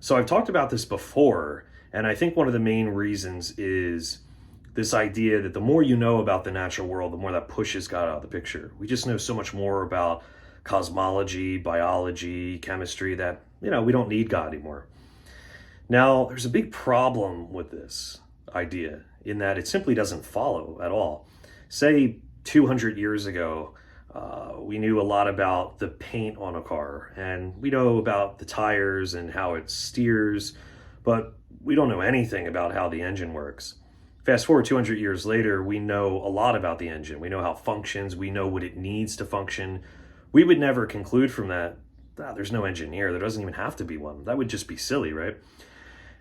So I've talked about this before, and I think one of the main reasons is this idea that the more you know about the natural world, the more that pushes God out of the picture. We just know so much more about cosmology, biology, chemistry that, we don't need God anymore. Now, there's a big problem with this idea in that it simply doesn't follow at all. Say 200 years ago, we knew a lot about the paint on a car, and we know about the tires and how it steers, but we don't know anything about how the engine works. Fast forward 200 years later, we know a lot about the engine. We know how it functions. We know what it needs to function. We would never conclude from that, there's no engineer. There doesn't even have to be one. That would just be silly, right?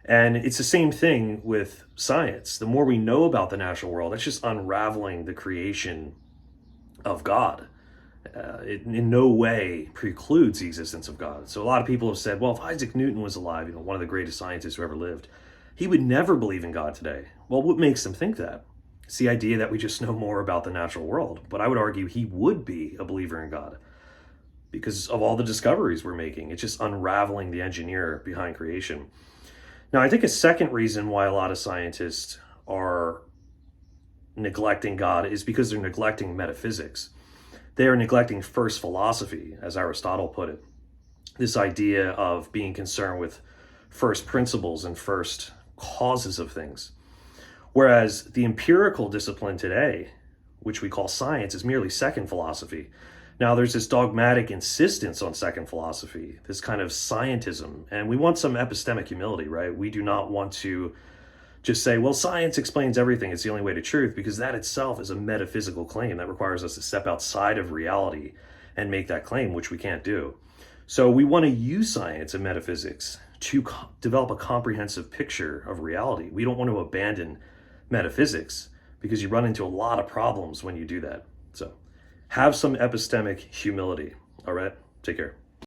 And it's the same thing with science. The more we know about the natural world, that's just unraveling the creation of God. It in no way precludes the existence of God. So a lot of people have said, well, if Isaac Newton was alive, one of the greatest scientists who ever lived, he would never believe in God today. Well, what makes them think that? It's the idea that we just know more about the natural world. But I would argue he would be a believer in God because of all the discoveries we're making. It's just unraveling the engineer behind creation. Now, I think a second reason why a lot of scientists are neglecting God is because they're neglecting metaphysics. They are neglecting first philosophy, as Aristotle put it. This idea of being concerned with first principles and first causes of things. Whereas the empirical discipline today, which we call science, is merely second philosophy. Now, there's this dogmatic insistence on second philosophy, this kind of scientism, and we want some epistemic humility, right? We do not want to just say, well, science explains everything, it's the only way to truth, because that itself is a metaphysical claim that requires us to step outside of reality and make that claim, which we can't do. So we want to use science and metaphysics to develop a comprehensive picture of reality. We don't want to abandon metaphysics because you run into a lot of problems when you do that. So have some epistemic humility. All right, take care.